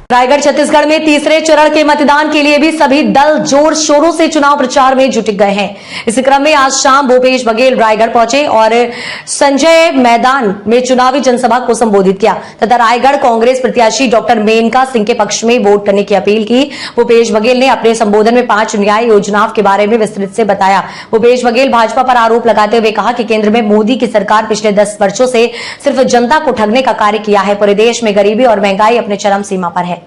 रायगढ़ छत्तीसगढ़ में तीसरे चरण के मतदान के लिए भी सभी दल जोर शोरों से चुनाव प्रचार में जुट गए हैं। इसी क्रम में आज शाम भूपेश बघेल रायगढ़ पहुंचे और संजय मैदान में चुनावी जनसभा को संबोधित किया तथा रायगढ़ कांग्रेस प्रत्याशी डॉक्टर मेनका सिंह के पक्ष में वोट करने की अपील की। भूपेश बघेल ने अपने संबोधन में 5 न्याय योजनाओं के बारे में विस्तृत से बताया। भूपेश बघेल भाजपा पर आरोप लगाते हुए कहा कि केंद्र में मोदी की सरकार पिछले 10 वर्षों से सिर्फ जनता को ठगने का कार्य किया है। पूरे देश में गरीबी और महंगाई अपने चरम सीमा पर है।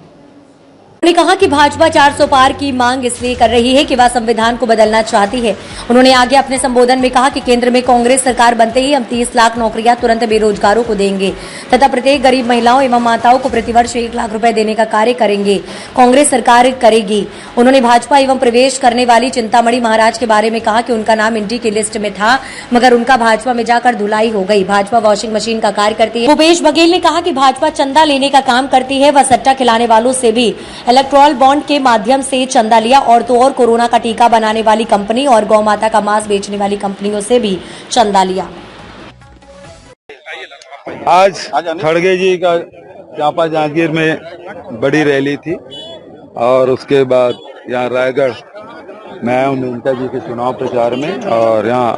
उन्होंने कहा कि भाजपा 400 पार की मांग इसलिए कर रही है कि वह संविधान को बदलना चाहती है। उन्होंने आगे अपने संबोधन में कहा कि केंद्र में कांग्रेस सरकार बनते ही हम 30 लाख नौकरियां तुरंत बेरोजगारों को देंगे तथा प्रत्येक गरीब महिलाओं एवं माताओं को प्रतिवर्ष 1 लाख रुपए देने का कार्य करेंगे। कांग्रेस सरकार करेगी। उन्होंने भाजपा एवं प्रवेश करने वाली चिंतामणि महाराज के बारे में कहा कि उनका नाम इंडी की लिस्ट में था मगर उनका भाजपा में जाकर धुलाई हो गई। भाजपा वॉशिंग मशीन का कार्य करती है। भूपेश बघेल ने कहा कि भाजपा चंदा लेने का काम करती है। वह सट्टा खिलाने वालों से भी इलेक्ट्रॉल बॉन्ड के माध्यम से चंदा लिया और तो और कोरोना का टीका बनाने वाली कंपनी और गौ माता का मांस बेचने वाली कंपनियों से भी चंदा लिया। आज खड़गे जी का चांपा जागीर में बड़ी रैली थी और उसके बाद यहाँ रायगढ़ मैं आया हूँ मेनका जी के चुनाव प्रचार में और यहाँ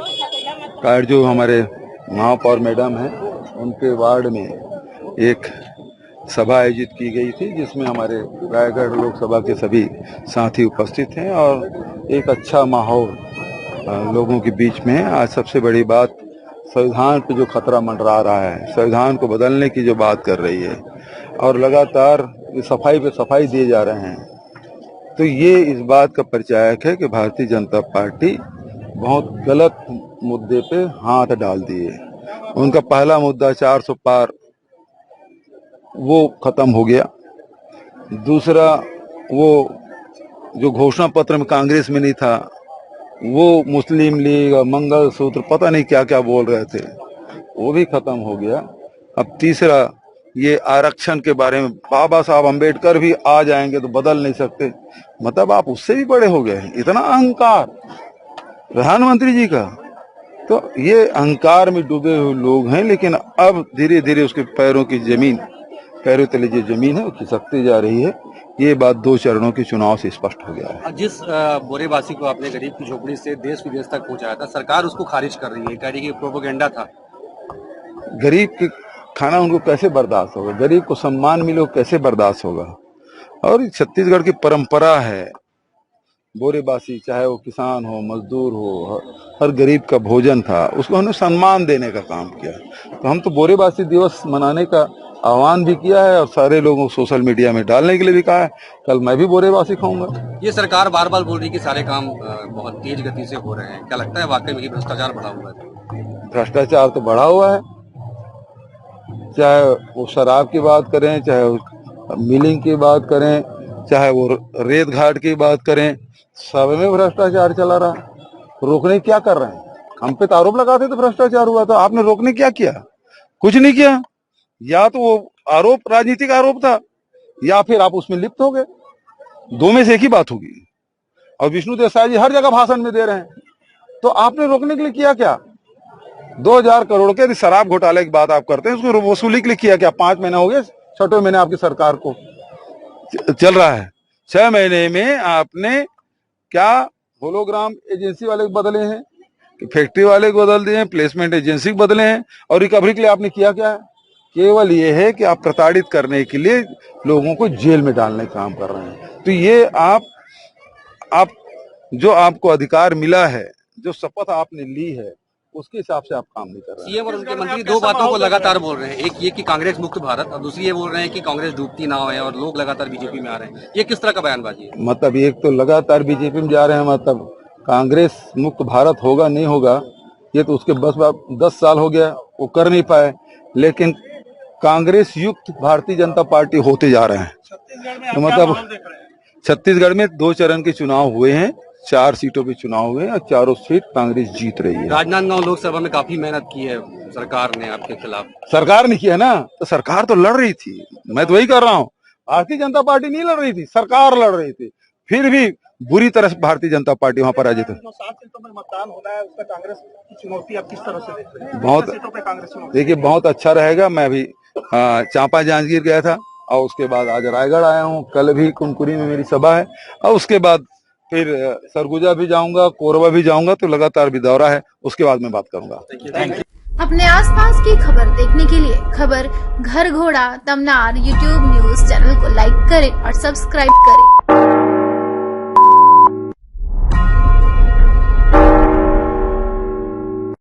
का जो हमारे महापौर मैडम हैं उनके वार्ड में एक सभा आयोजित की गई थी जिसमें हमारे रायगढ़ लोकसभा के सभी साथी उपस्थित हैं और एक अच्छा माहौल लोगों के बीच में है। आज सबसे बड़ी बात संविधान पे जो खतरा मंडरा रहा है, संविधान को बदलने की जो बात कर रही है और लगातार सफाई पे सफाई दिए जा रहे हैं, तो ये इस बात का परिचायक है कि भारतीय जनता पार्टी बहुत गलत मुद्दे पे हाथ डाल दिए। उनका पहला मुद्दा 400 पार वो खत्म हो गया। दूसरा, वो जो घोषणा पत्र में कांग्रेस में नहीं था वो मुस्लिम लीग और मंगल सूत्र पता नहीं क्या क्या बोल रहे थे, वो भी खत्म हो गया। अब तीसरा, ये आरक्षण के बारे में बाबा साहब अम्बेडकर भी आ जाएंगे तो बदल नहीं सकते, मतलब आप उससे भी बड़े हो गए हैं। इतना अहंकार प्रधानमंत्री जी का, तो ये अहंकार में डूबे हुए लोग हैं। लेकिन अब धीरे धीरे उसके पैरों तले जो जमीन है वो खिसकती जा रही है। ये बात 2 चरणों के चुनाव से स्पष्ट हो गया है। जिस बोरेबासी को आपने गरीब की झोपड़ी से देश विदेश तक पहुंचाया था, सरकार उसको खारिज कर रही है, कह रही है कि प्रोपेगेंडा था। गरीब के खाना उनको कैसे बर्दाश्त होगा, गरीब को सम्मान मिले कैसे बर्दाश्त होगा। और छत्तीसगढ़ की परंपरा है बोरेबासी, चाहे वो किसान हो मजदूर हो, हर गरीब का भोजन था, उसको हमने सम्मान देने का काम किया। तो हम तो बोरेबासी दिवस मनाने का आह्वान भी किया है और सारे लोगों को सोशल मीडिया में डालने के लिए भी कहा है। कल मैं भी बोरेबासी खाऊंगा। ये सरकार बार बार बोल रही है कि सारे काम बहुत तेज गति से हो रहे हैं, क्या लगता है वाकई में भ्रष्टाचार बढ़ा हुआ है? भ्रष्टाचार तो बढ़ा हुआ है, चाहे वो शराब की बात करें, चाहे वो मिलिंग की बात करें, चाहे वो रेत घाट की बात करें, सब में भ्रष्टाचार चला रहा। रोकने क्या कर रहे हैं? हम पे तो आरोप लगाते तो भ्रष्टाचार हुआ था, आपने रोकने क्या किया? कुछ नहीं किया। या तो वो आरोप राजनीतिक आरोप था या फिर आप उसमें लिप्त हो गए, 2 में से एक ही बात होगी। और विष्णु देसाई जी हर जगह भाषण में दे रहे हैं, तो आपने रोकने के लिए किया क्या? 2000 करोड़ के शराब घोटाले की बात आप करते हैं, उसको वसूली के लिए किया क्या? 5 महीने हो गए, 6वें महीने आपकी सरकार को चल रहा है। 6 महीने में आपने क्या होलोग्राम एजेंसी वाले बदले हैं, फैक्ट्री वाले को बदल दिए हैं, प्लेसमेंट एजेंसी को बदले हैं, और रिकवरी के लिए आपने किया क्या है? केवल ये है कि आप प्रताड़ित करने के लिए लोगों को जेल में डालने का काम कर रहे हैं। तो ये आप जो आपको अधिकार मिला है, जो शपथ आपने ली है, उसके हिसाब से आप काम नहीं कर रहे हैं। सीएम और उनके मंत्री 2 बातों को लगातार बोल रहे हैं, एक ये कि कांग्रेस मुक्त भारत, और दूसरी ये बोल रहे हैं कि कांग्रेस डूबती नाव है और लोग लगातार बीजेपी में आ रहे हैं। ये किस तरह का बयानबाजी है? मतलब एक तो लगातार बीजेपी में जा रहे हैं, मतलब कांग्रेस मुक्त भारत होगा नहीं होगा ये तो उसके बस 10 साल हो गया, वो कर नहीं पाए। लेकिन कांग्रेस युक्त भारतीय जनता पार्टी होते जा रहे हैं। तो मतलब छत्तीसगढ़ में 2 चरण के चुनाव हुए हैं, 4 सीटों पे चुनाव हुए हैं और चारों सीट कांग्रेस जीत रही है। राजनांदगांव लोकसभा में काफी मेहनत की है सरकार ने आपके खिलाफ। सरकार ने किया ना, तो सरकार तो लड़ रही थी, मैं तो वही कर रहा हूँ। भारतीय जनता पार्टी नहीं लड़ रही थी, सरकार लड़ रही थी, फिर भी बुरी तरह से भारतीय जनता पार्टी वहां पर पराजित है। 7 सीटों में मतदान होना है, उसका कांग्रेस की चुनौती आप किस तरह से देख रहे हैं? बहुत, देखिए बहुत अच्छा रहेगा। मैं भी चांपा जांजगीर गया था, और उसके बाद आज रायगढ़ आया हूँ। कल भी कुनकुरी में मेरी सभा है और उसके बाद फिर सरगुजा भी जाऊंगा, कोरबा भी जाऊंगा। तो लगातार भी दौरा है, उसके बाद मैं बात करूंगा। अपने आसपास की खबर देखने के लिए खबर घर घोड़ा तमनार यूट्यूब न्यूज चैनल को लाइक करें और सब्सक्राइब करें।